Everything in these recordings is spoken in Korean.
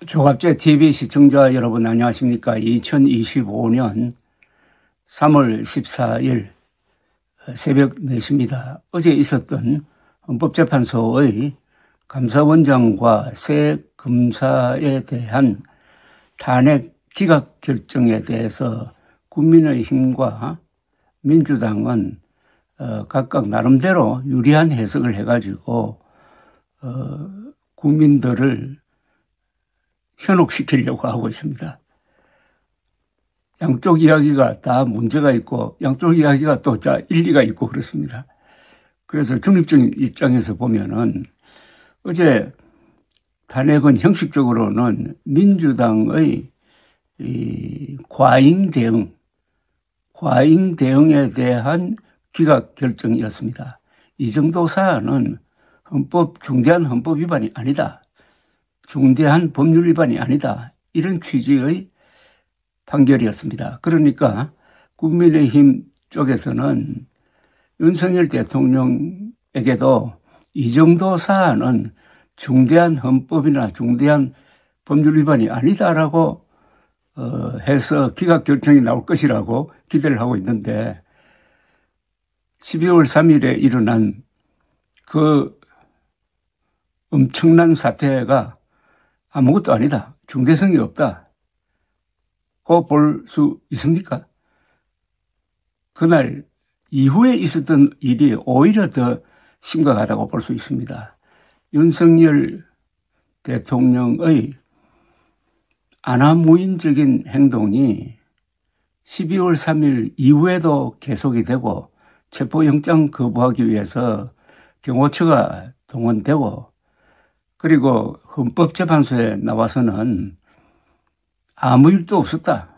조갑제 TV 시청자 여러분 안녕하십니까? 2025년 3월 14일 새벽 4시입니다. 어제 있었던 헌법재판소의 감사원장과 새 검사에 대한 탄핵 기각 결정에 대해서 국민의힘과 민주당은 각각 나름대로 유리한 해석을 해가지고 국민들을 현혹시키려고 하고 있습니다. 양쪽 이야기가 다 문제가 있고 양쪽 이야기가 또 다 일리가 있고 그렇습니다. 그래서 중립적인 입장에서 보면은 어제 탄핵은 형식적으로는 민주당의 과잉 대응에 대한 기각 결정이었습니다. 이 정도 사안은 중대한 헌법 위반이 아니다. 중대한 법률 위반이 아니다. 이런 취지의 판결이었습니다. 그러니까 국민의힘 쪽에서는 윤석열 대통령에게도 이 정도 사안은 중대한 헌법이나 중대한 법률 위반이 아니다라고 해서 기각 결정이 나올 것이라고 기대를 하고 있는데 12월 3일에 일어난 그 엄청난 사태가 아무것도 아니다. 중대성이 없다. 고 볼 수 있습니까? 그날 이후에 있었던 일이 오히려 더 심각하다고 볼 수 있습니다. 윤석열 대통령의 안하무인적인 행동이 12월 3일 이후에도 계속이 되고 체포영장 거부하기 위해서 경호처가 동원되고 그리고 헌법재판소에 나와서는 아무 일도 없었다.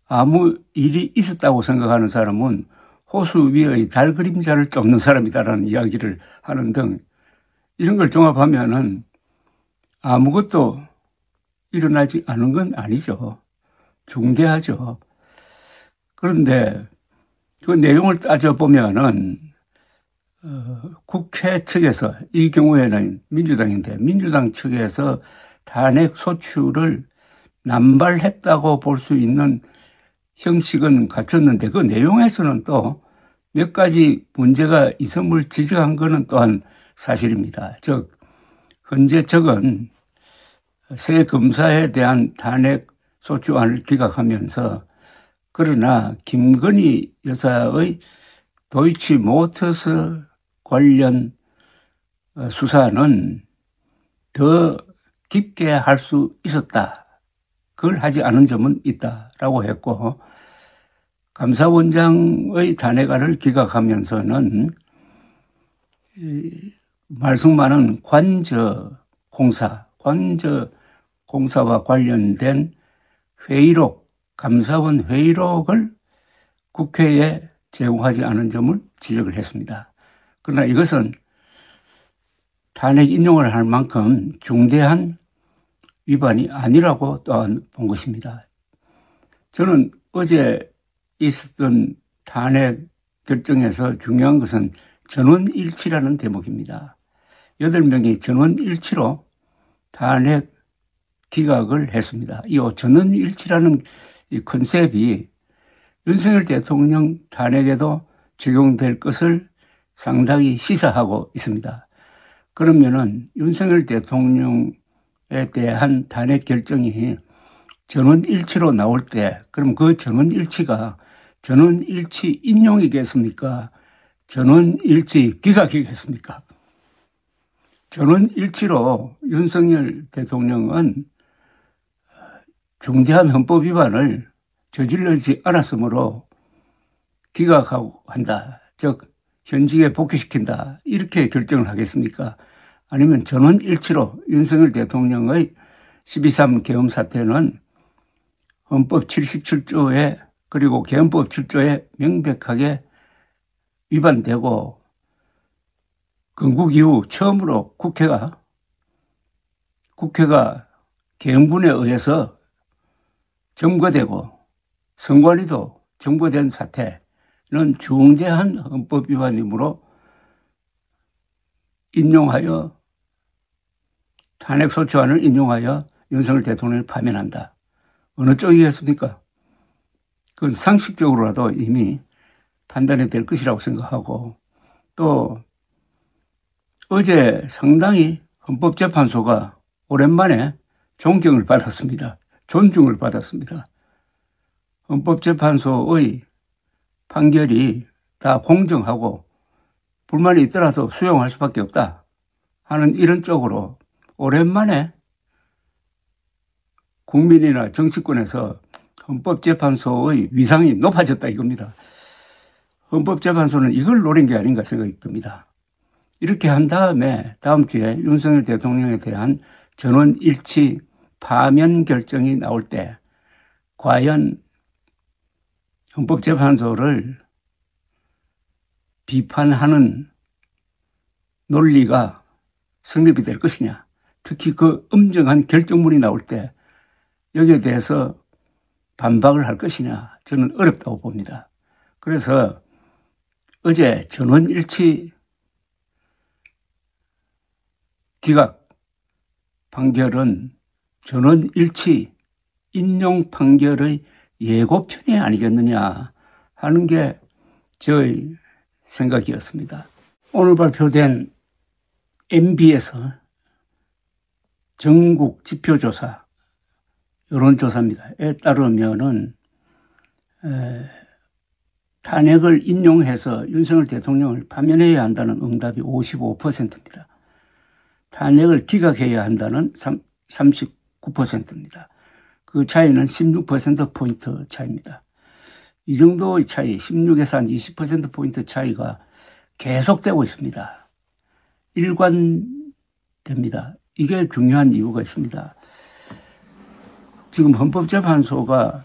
아무 일이 있었다고 생각하는 사람은 호수 위의 달 그림자를 쫓는 사람이다라는 이야기를 하는 등 이런 걸 종합하면은 아무것도 일어나지 않은 건 아니죠. 중대하죠. 그런데 그 내용을 따져보면은 국회 측에서 이 경우에는 민주당인데 민주당 측에서 탄핵 소추를 남발했다고 볼 수 있는 형식은 갖췄는데 그 내용에서는 또 몇 가지 문제가 있음을 지적한 것은 또한 사실입니다. 즉 현재 측은 새 검사에 대한 탄핵 소추안을 기각하면서 그러나 김건희 여사의 도이치모터스 관련 수사는 더 깊게 할 수 있었다. 그걸 하지 않은 점은 있다라고 했고 감사원장의 탄핵안을 기각하면서는 말씀 많은 관저공사와 관련된 회의록, 감사원 회의록을 국회에 제공하지 않은 점을 지적을 했습니다. 그러나 이것은 탄핵 인용을 할 만큼 중대한 위반이 아니라고 또한 본 것입니다. 저는 어제 있었던 탄핵 결정에서 중요한 것은 전원일치라는 대목입니다. 8명이 전원일치로 탄핵 기각을 했습니다. 이 전원일치라는 이 컨셉이 윤석열 대통령 탄핵에도 적용될 것을 상당히 시사하고 있습니다. 그러면은 윤석열 대통령에 대한 탄핵 결정이 전원일치로 나올 때 그럼 그 전원일치가 전원일치 인용이겠습니까? 전원일치 기각이겠습니까? 전원일치로 윤석열 대통령은 중대한 헌법 위반을 저질러지 않았으므로 기각하고 한다. 즉 현직에 복귀시킨다. 이렇게 결정을 하겠습니까? 아니면 전원일치로 윤석열 대통령의 12.3 계엄 사태는 헌법 77조에 그리고 개헌법 7조에 명백하게 위반되고 건국 이후 처음으로 국회가 계엄군에 의해서 점거되고 선관위도 점거된 사태는 중대한 헌법 위반이므로 인용하여 탄핵소추안을 인용하여 윤석열 대통령을 파면한다. 어느 쪽이겠습니까? 그건 상식적으로라도 이미 판단이 될 것이라고 생각하고, 또 어제 상당히 헌법재판소가 오랜만에 존경을 받았습니다. 존중을 받았습니다. 헌법재판소의 판결이 다 공정하고 불만이 있더라도 수용할 수밖에 없다 하는 이런 쪽으로 오랜만에 국민이나 정치권에서 헌법재판소의 위상이 높아졌다 이겁니다. 헌법재판소는 이걸 노린 게 아닌가 생각이 듭니다. 이렇게 한 다음에 다음 주에 윤석열 대통령에 대한 전원일치 파면 결정이 나올 때 과연 헌법재판소를 비판하는 논리가 성립이 될 것이냐, 특히 그 엄정한 결정문이 나올 때 여기에 대해서 반박을 할 것이냐, 저는 어렵다고 봅니다. 그래서 어제 전원일치 기각 판결은 전원일치 인용 판결의 예고편이 아니겠느냐 하는 게 저의 생각이었습니다. 오늘 발표된 MB에서 전국 지표조사, 여론조사입니다.에 따르면은 탄핵을 인용해서 윤석열 대통령을 파면해야 한다는 응답이 55%입니다. 탄핵을 기각해야 한다는 39%입니다. 그 차이는 16%포인트 차이입니다. 이 정도의 차이, 16에서 한 20%포인트 차이가 계속되고 있습니다. 일관됩니다. 이게 중요한 이유가 있습니다. 지금 헌법재판소가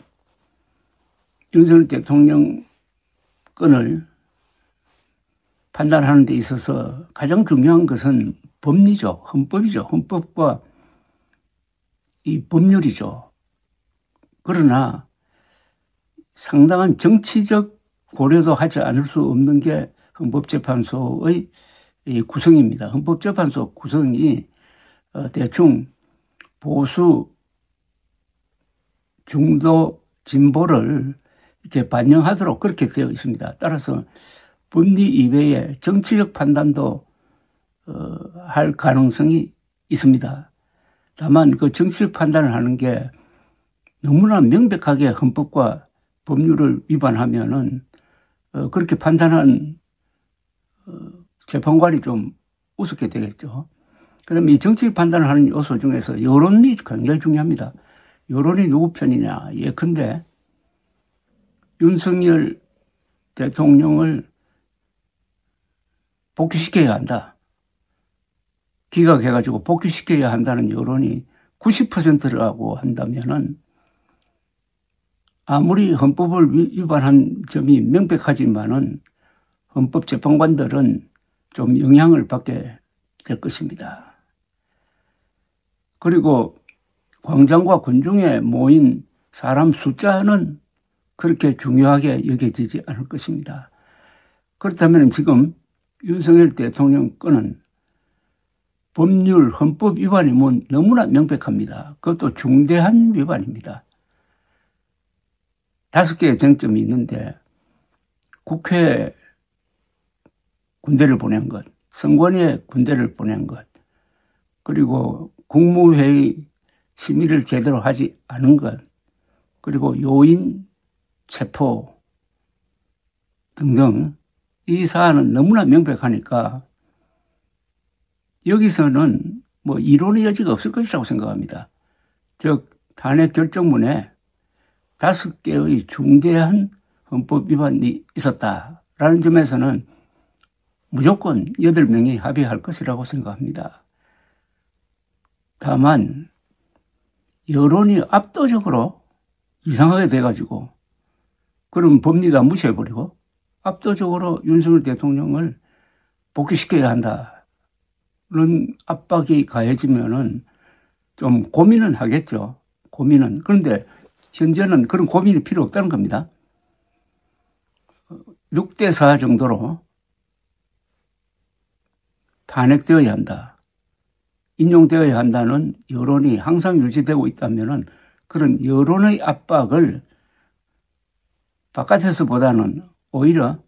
윤석열 대통령 건을 판단하는 데 있어서 가장 중요한 것은 법리죠. 헌법이죠. 헌법과 이 법률이죠. 그러나 상당한 정치적 고려도 하지 않을 수 없는 게 헌법재판소의 구성입니다. 헌법재판소 구성이 대충 보수, 중도, 진보를 이렇게 반영하도록 그렇게 되어 있습니다. 따라서 법리 이외에 정치적 판단도 할 가능성이 있습니다. 다만 그 정치적 판단을 하는 게 너무나 명백하게 헌법과 법률을 위반하면은 그렇게 판단한 재판관이 좀 우습게 되겠죠. 그럼 이 정치적 판단을 하는 요소 중에서 여론이 굉장히 중요합니다. 여론이 누구 편이냐. 예컨대 윤석열 대통령을 복귀시켜야 한다. 기각해가지고 복귀시켜야 한다는 여론이 90%라고 한다면은 아무리 헌법을 위반한 점이 명백하지만은 헌법재판관들은 좀 영향을 받게 될 것입니다. 그리고 광장과 군중에 모인 사람 숫자는 그렇게 중요하게 여겨지지 않을 것입니다. 그렇다면 지금 윤석열 대통령 건은 법률, 헌법 위반이 너무나 명백합니다. 그것도 중대한 위반입니다. 5개의 쟁점이 있는데 국회에 군대를 보낸 것, 선관위에 군대를 보낸 것, 그리고 국무회의 심의를 제대로 하지 않은 것, 그리고 요인 체포 등등 이 사안은 너무나 명백하니까 여기서는 뭐 이론의 여지가 없을 것이라고 생각합니다. 즉 탄핵 결정문에 5개의 중대한 헌법 위반이 있었다라는 점에서는 무조건 8명이 합의할 것이라고 생각합니다. 다만 여론이 압도적으로 이상하게 돼가지고 그럼 법리 다 무시해버리고 압도적으로 윤석열 대통령을 복귀시켜야 한다는 압박이 가해지면은 좀 고민은 하겠죠. 고민은. 그런데 현재는 그런 고민이 필요 없다는 겁니다. 6대4 정도로 탄핵되어야 한다. 인용되어야 한다는 여론이 항상 유지되고 있다면 그런 여론의 압박을 바깥에서보다는 오히려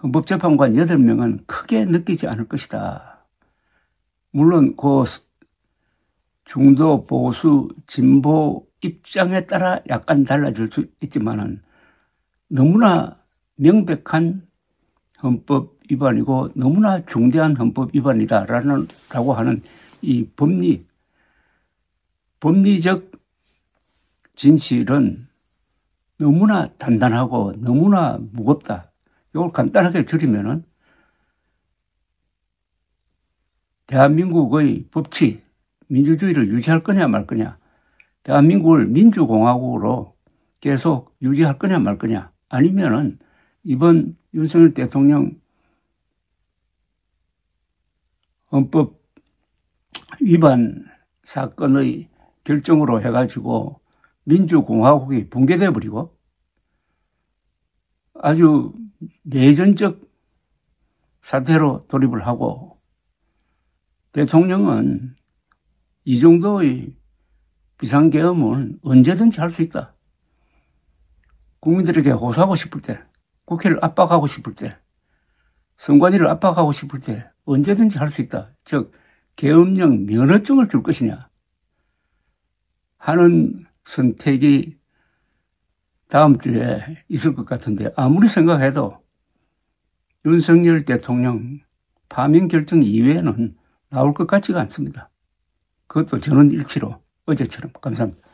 헌법재판관 8명은 크게 느끼지 않을 것이다. 물론 그 중도, 보수, 진보 입장에 따라 약간 달라질 수 있지만은 너무나 명백한 헌법 위반이고 너무나 중대한 헌법 위반이다라고 하는 이 법리적 진실은 너무나 단단하고 너무나 무겁다. 이걸 간단하게 줄이면은 대한민국의 법치, 민주주의를 유지할 거냐 말 거냐, 대한민국을 민주공화국으로 계속 유지할 거냐 말 거냐, 아니면은 이번 윤석열 대통령 헌법 위반 사건의 결정으로 해가지고 민주공화국이 붕괴돼 버리고 아주 내전적 사태로 돌입을 하고 대통령은 이 정도의 비상계엄은 언제든지 할 수 있다. 국민들에게 호소하고 싶을 때, 국회를 압박하고 싶을 때, 선관위를 압박하고 싶을 때 언제든지 할 수 있다. 즉 계엄령 면허증을 줄 것이냐 하는 선택이 다음 주에 있을 것 같은데 아무리 생각해도 윤석열 대통령 파면 결정 이외에는 나올 것 같지가 않습니다. 그것도 저는 일치로 어제처럼. 감사합니다.